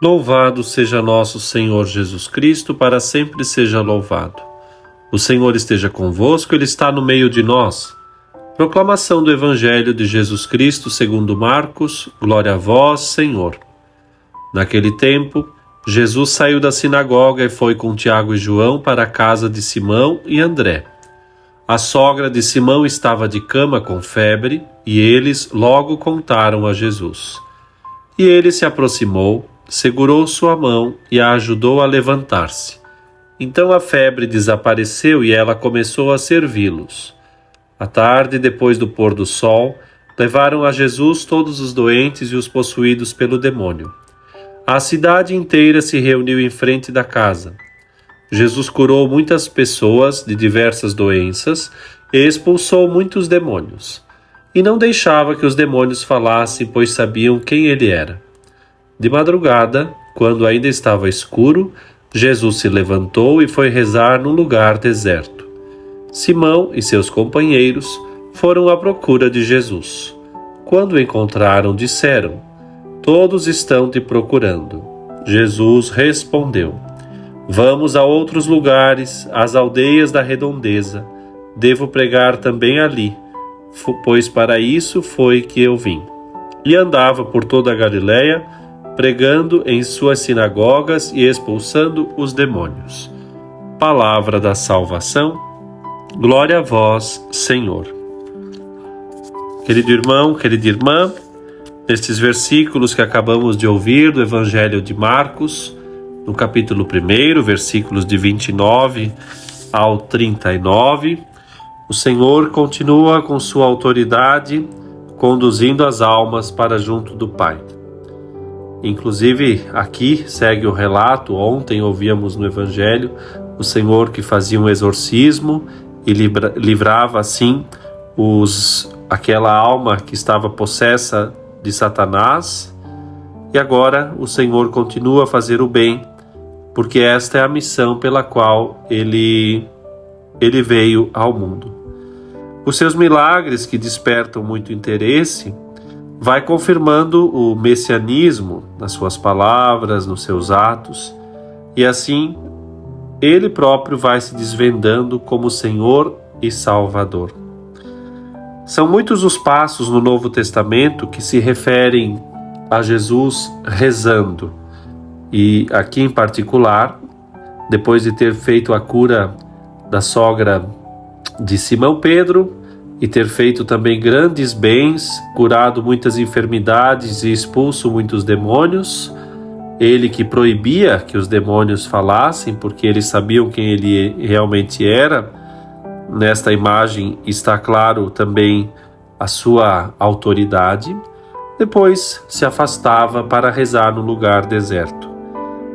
Louvado seja nosso Senhor Jesus Cristo, para sempre seja louvado. O Senhor esteja convosco, Ele está no meio de nós. Proclamação do Evangelho de Jesus Cristo segundo Marcos. Glória a vós, Senhor. Naquele tempo, Jesus saiu da sinagoga e foi com Tiago e João para a casa de Simão e André. A sogra de Simão estava de cama com febre e eles logo contaram a Jesus. E ele se aproximou, segurou sua mão e a ajudou a levantar-se. Então a febre desapareceu e ela começou a servi-los. À tarde, depois do pôr do sol, levaram a Jesus todos os doentes e os possuídos pelo demônio. A cidade inteira se reuniu em frente da casa. Jesus curou muitas pessoas de diversas doenças e expulsou muitos demônios. E não deixava que os demônios falassem, pois sabiam quem ele era. De madrugada, quando ainda estava escuro, Jesus se levantou e foi rezar num lugar deserto. Simão e seus companheiros foram à procura de Jesus. Quando o encontraram, disseram: "Todos estão te procurando." Jesus respondeu: "Vamos a outros lugares, às aldeias da redondeza. Devo pregar também ali, pois para isso foi que eu vim." E andava por toda a Galiléia, pregando em suas sinagogas e expulsando os demônios. Palavra da salvação. Glória a vós, Senhor. Querido irmão, querida irmã, nestes versículos que acabamos de ouvir do Evangelho de Marcos, no capítulo 1, versículos de 29 ao 39, o Senhor continua com sua autoridade, conduzindo as almas para junto do Pai. Inclusive, aqui segue o relato. Ontem ouvíamos no Evangelho o Senhor que fazia um exorcismo e livrava assim aquela alma que estava possessa de Satanás. E agora o Senhor continua a fazer o bem, porque esta é a missão pela qual ele veio ao mundo. Os seus milagres, que despertam muito interesse, vai confirmando o messianismo nas suas palavras, nos seus atos, e assim ele próprio vai se desvendando como Senhor e Salvador. São muitos os passos no Novo Testamento que se referem a Jesus rezando, e aqui em particular, depois de ter feito a cura da sogra de Simão Pedro, e ter feito também grandes bens, curado muitas enfermidades e expulso muitos demônios, ele que proibia que os demônios falassem, porque eles sabiam quem ele realmente era. Nesta imagem está claro também a sua autoridade. Depois se afastava para rezar no lugar deserto.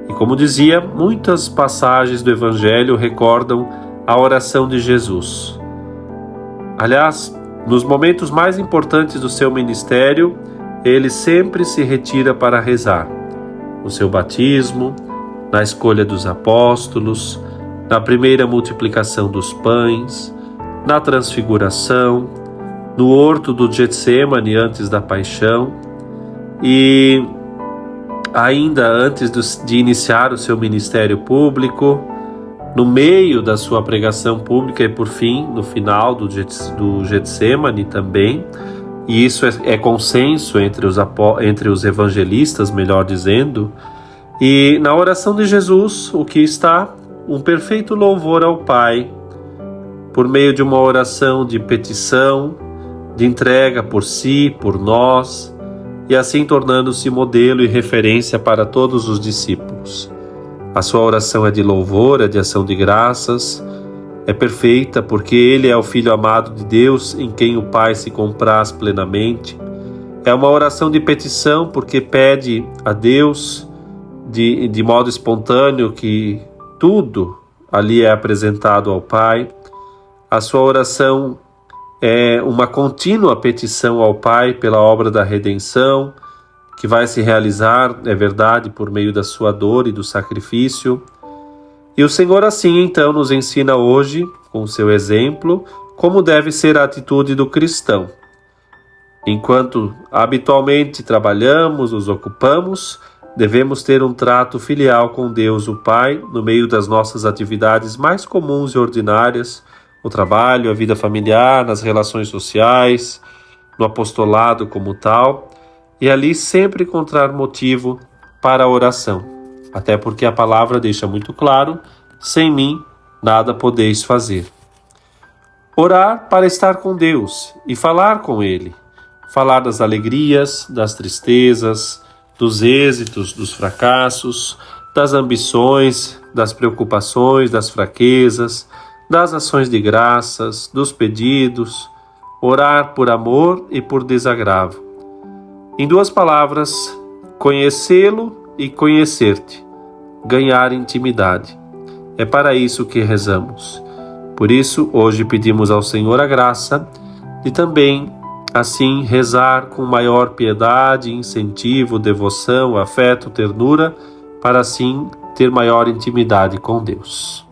E como dizia, muitas passagens do Evangelho recordam a oração de Jesus. Aliás, nos momentos mais importantes do seu ministério, ele sempre se retira para rezar. No seu batismo, na escolha dos apóstolos, na primeira multiplicação dos pães, na transfiguração, no horto do Getsêmani antes da paixão e ainda antes de iniciar o seu ministério público, no meio da sua pregação pública e por fim, no final do Getsêmani também. E isso é consenso entre os evangelistas, melhor dizendo. E na oração de Jesus, o que está? Um perfeito louvor ao Pai, por meio de uma oração de petição, de entrega por si, por nós, e assim tornando-se modelo e referência para todos os discípulos. A sua oração é de louvor, é de ação de graças, é perfeita porque ele é o Filho amado de Deus, em quem o Pai se compraz plenamente. É uma oração de petição porque pede a Deus de modo espontâneo que tudo ali é apresentado ao Pai. A sua oração é uma contínua petição ao Pai pela obra da redenção, que vai se realizar, é verdade, por meio da sua dor e do sacrifício. E o Senhor assim então nos ensina hoje, com o seu exemplo, como deve ser a atitude do cristão. Enquanto habitualmente trabalhamos, nos ocupamos, Devemos ter um trato filial com Deus, o Pai, no meio das nossas atividades mais comuns e ordinárias, no trabalho, a vida familiar, nas relações sociais, no apostolado como tal, e ali sempre encontrar motivo para a oração. Até porque a palavra deixa muito claro: sem mim nada podeis fazer. Orar para estar com Deus e falar com Ele. Falar das alegrias, das tristezas, dos êxitos, dos fracassos, das ambições, das preocupações, das fraquezas, das ações de graças, dos pedidos. Orar por amor e por desagravo. Em duas palavras, conhecê-lo e conhecer-te. Ganhar intimidade. É para isso que rezamos. Por isso, hoje pedimos ao Senhor a graça de também, assim, rezar com maior piedade, incentivo, devoção, afeto, ternura, para assim ter maior intimidade com Deus.